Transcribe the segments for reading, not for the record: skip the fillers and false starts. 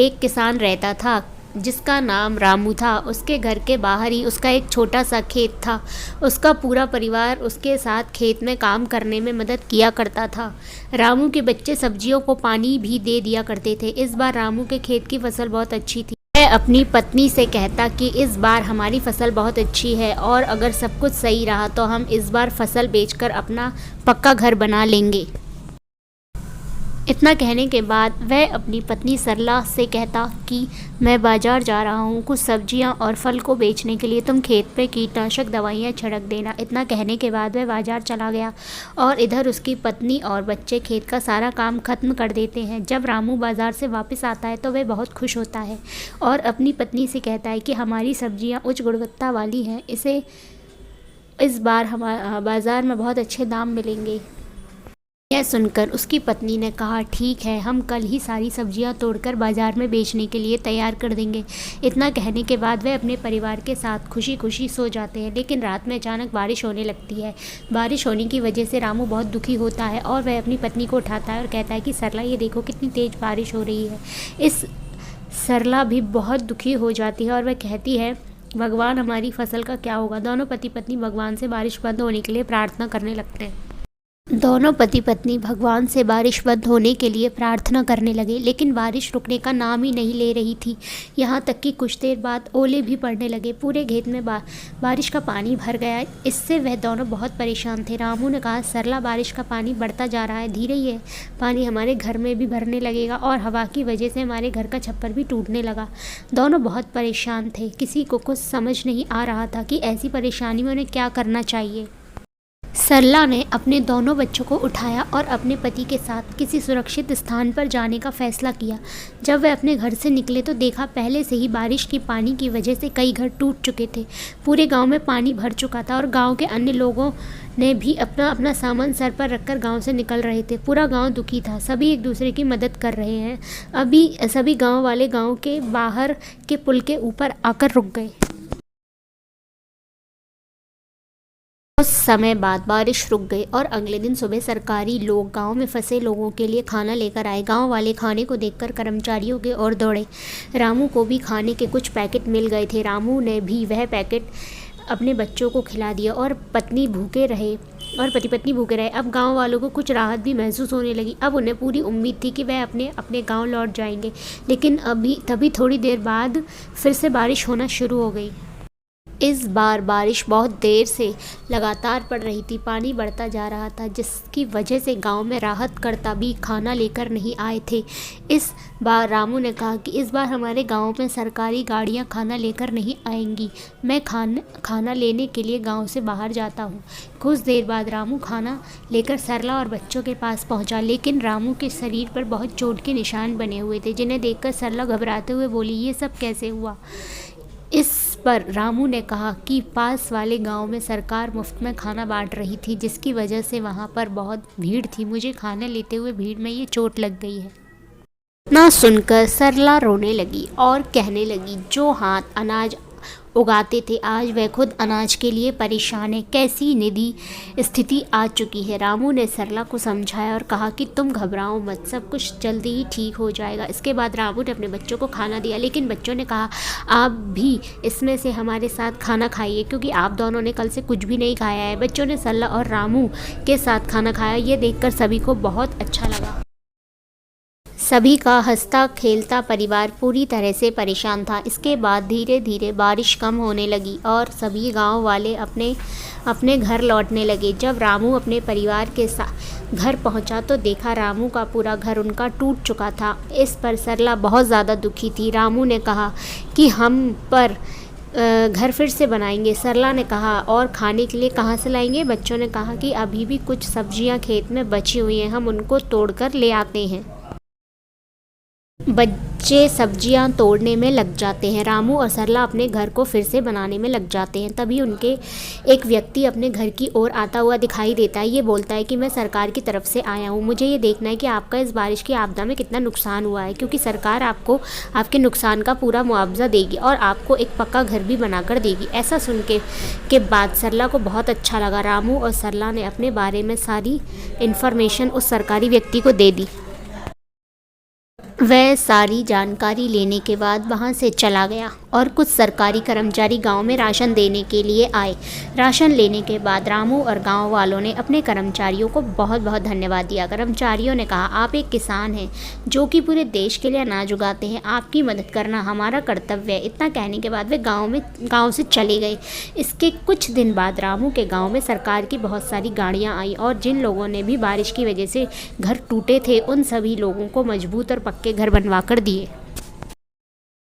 एक किसान रहता था जिसका नाम रामू था। उसके घर के बाहर ही उसका एक छोटा सा खेत था। उसका पूरा परिवार उसके साथ खेत में काम करने में मदद किया करता था। रामू के बच्चे सब्जियों को पानी भी दे दिया करते थे। इस बार रामू के खेत की फसल बहुत अच्छी थी। वह अपनी पत्नी से कहता कि इस बार हमारी फसल बहुत अच्छी है और अगर सब कुछ सही रहा तो हम इस बार फसल बेचकर अपना पक्का घर बना लेंगे। इतना कहने के बाद वह अपनी पत्नी सरला से कहता कि मैं बाजार जा रहा हूँ कुछ सब्जियाँ और फल को बेचने के लिए, तुम खेत पे कीटनाशक दवाइयाँ छिड़क देना। इतना कहने के बाद वह बाजार चला गया और इधर उसकी पत्नी और बच्चे खेत का सारा काम खत्म कर देते हैं। जब रामू बाजार से वापस आता है तो वह बहुत खुश होता है और अपनी पत्नी से कहता है कि हमारी सब्जियाँ उच्च गुणवत्ता वाली हैं, इसे इस बार हमारे बाज़ार में बहुत अच्छे दाम मिलेंगे। यह सुनकर उसकी पत्नी ने कहा, ठीक है, हम कल ही सारी सब्जियां तोड़कर बाजार में बेचने के लिए तैयार कर देंगे। इतना कहने के बाद वे अपने परिवार के साथ खुशी खुशी सो जाते हैं। लेकिन रात में अचानक बारिश होने लगती है। बारिश होने की वजह से रामू बहुत दुखी होता है और वह अपनी पत्नी को उठाता है और कहता है कि सरला, ये देखो कितनी तेज़ बारिश हो रही है। इस सरला भी बहुत दुखी हो जाती है और वह कहती है, भगवान, हमारी फसल का क्या होगा। दोनों पति पत्नी भगवान से बारिश बंद होने के लिए प्रार्थना करने लगते हैं। दोनों पति पत्नी भगवान से बारिश बंद होने के लिए प्रार्थना करने लगे, लेकिन बारिश रुकने का नाम ही नहीं ले रही थी। यहाँ तक कि कुछ देर बाद ओले भी पड़ने लगे। पूरे खेत में बारिश का पानी भर गया। इससे वह दोनों बहुत परेशान थे। रामू ने कहा, सरला, बारिश का पानी बढ़ता जा रहा है, धीरे ही है, पानी हमारे घर में भी भरने लगेगा और हवा की वजह से हमारे घर का छप्पर भी टूटने लगा। दोनों बहुत परेशान थे। किसी को कुछ समझ नहीं आ रहा था कि ऐसी परेशानी में उन्हें क्या करना चाहिए। सरला ने अपने दोनों बच्चों को उठाया और अपने पति के साथ किसी सुरक्षित स्थान पर जाने का फैसला किया। जब वे अपने घर से निकले तो देखा पहले से ही बारिश की पानी की वजह से कई घर टूट चुके थे। पूरे गांव में पानी भर चुका था और गांव के अन्य लोगों ने भी अपना अपना सामान सर पर रखकर गांव से निकल रहे थे। पूरा गांव दुखी था। सभी एक दूसरे की मदद कर रहे हैं। अभी सभी गाँव वाले गाँव के बाहर के पुल के ऊपर आकर रुक गए। कुछ समय बाद बारिश रुक गई और अगले दिन सुबह सरकारी लोग गांव में फंसे लोगों के लिए खाना लेकर आए। गांव वाले खाने को देखकर कर्मचारियों की ओर दौड़े। रामू को भी खाने के कुछ पैकेट मिल गए थे। रामू ने भी वह पैकेट अपने बच्चों को खिला दिया और पति पत्नी भूखे रहे। अब गांव वालों को कुछ राहत भी महसूस होने लगी। अब उन्हें पूरी उम्मीद थी कि वह अपने अपने गाँव लौट जाएंगे। लेकिन तभी थोड़ी देर बाद फिर से बारिश होना शुरू हो गई। इस बार बारिश बहुत देर से लगातार पड़ रही थी। पानी बढ़ता जा रहा था, जिसकी वजह से गांव में राहतकर्ता भी खाना लेकर नहीं आए थे। इस बार रामू ने कहा कि इस बार हमारे गांव में सरकारी गाड़ियां खाना लेकर नहीं आएंगी। मैं खाना लेने के लिए गांव से बाहर जाता हूं। कुछ देर बाद रामू खाना लेकर सरला और बच्चों के पास पहुंचा, लेकिन रामू के शरीर पर बहुत चोट के निशान बने हुए थे, जिन्हें देखकर सरला घबराते हुए बोली, ये सब कैसे हुआ। इस पर रामू ने कहा कि पास वाले गांव में सरकार मुफ्त में खाना बांट रही थी, जिसकी वजह से वहां पर बहुत भीड़ थी। मुझे खाना लेते हुए भीड़ में ये चोट लग गई है। ना सुनकर सरला रोने लगी और कहने लगी, जो हाथ अनाज उगाते थे आज वह खुद अनाज के लिए परेशान है। कैसी निधि स्थिति आ चुकी है। रामू ने सरला को समझाया और कहा कि तुम घबराओ मत, सब कुछ जल्दी ही ठीक हो जाएगा। इसके बाद रामू ने अपने बच्चों को खाना दिया, लेकिन बच्चों ने कहा, आप भी इसमें से हमारे साथ खाना खाइए, क्योंकि आप दोनों ने कल से कुछ भी नहीं खाया है। बच्चों ने सरला और रामू के साथ खाना खाया। ये देखकर सभी को बहुत अच्छा लगा। सभी का हंसता खेलता परिवार पूरी तरह से परेशान था। इसके बाद धीरे धीरे बारिश कम होने लगी और सभी गांव वाले अपने अपने घर लौटने लगे। जब रामू अपने परिवार के साथ घर पहुंचा तो देखा रामू का पूरा घर उनका टूट चुका था। इस पर सरला बहुत ज़्यादा दुखी थी। रामू ने कहा कि हम पर घर फिर से बनाएंगे। सरला ने कहा, और खाने के लिए कहाँ से लाएंगे। बच्चों ने कहा कि अभी भी कुछ सब्जियां खेत में बची हुई हैं, हम उनको तोड़कर ले आते हैं। बच्चे सब्जियां तोड़ने में लग जाते हैं। रामू और सरला अपने घर को फिर से बनाने में लग जाते हैं। तभी उनके एक व्यक्ति अपने घर की ओर आता हुआ दिखाई देता है। ये बोलता है कि मैं सरकार की तरफ से आया हूँ, मुझे ये देखना है कि आपका इस बारिश की आपदा में कितना नुकसान हुआ है, क्योंकि सरकार आपको आपके नुकसान का पूरा मुआवजा देगी और आपको एक पक्का घर भी बनाकर देगी। ऐसा सुन के बाद सरला को बहुत अच्छा लगा। रामू और सरला ने अपने बारे में सारी इन्फॉर्मेशन उस सरकारी व्यक्ति को दे दी। वह सारी जानकारी लेने के बाद वहां से चला गया और कुछ सरकारी कर्मचारी गांव में राशन देने के लिए आए। राशन लेने के बाद रामू और गांव वालों ने अपने कर्मचारियों को बहुत बहुत धन्यवाद दिया। कर्मचारियों ने कहा, आप एक किसान हैं जो कि पूरे देश के लिए अनाज उगाते हैं, आपकी मदद करना हमारा कर्तव्य है। इतना कहने के बाद वे गाँव से चले गए। इसके कुछ दिन बाद रामू के गाँव में सरकार की बहुत सारी गाड़ियाँ आई और जिन लोगों ने भी बारिश की वजह से घर टूटे थे उन सभी लोगों को मजबूत और पक्के घर बनवा कर दिए।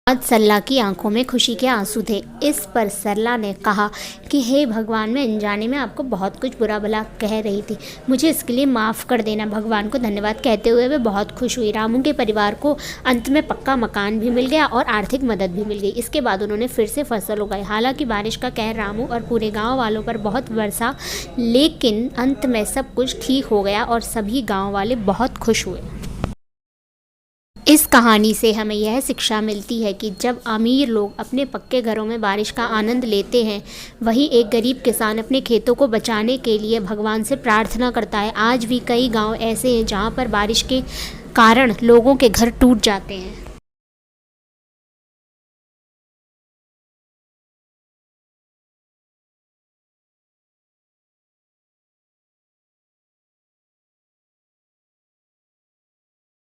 आज सरला की आंखों में खुशी के आंसू थे। इस पर सरला ने कहा कि हे भगवान, मैं अनजाने में आपको बहुत कुछ बुरा भला कह रही थी, मुझे इसके लिए माफ़ कर देना। भगवान को धन्यवाद कहते हुए वे बहुत खुश हुई। रामू के परिवार को अंत में पक्का मकान भी मिल गया और आर्थिक मदद भी मिल गई। इसके बाद उन्होंने फिर से फसल उगाई। हालांकि बारिश का कहर रामू और पूरे गाँव वालों पर बहुत बरसा, लेकिन अंत में सब कुछ ठीक हो गया और सभी गाँव वाले बहुत खुश हुए। इस कहानी से हमें यह शिक्षा मिलती है कि जब अमीर लोग अपने पक्के घरों में बारिश का आनंद लेते हैं, वहीं एक गरीब किसान अपने खेतों को बचाने के लिए भगवान से प्रार्थना करता है। आज भी कई गांव ऐसे हैं जहां पर बारिश के कारण लोगों के घर टूट जाते हैं।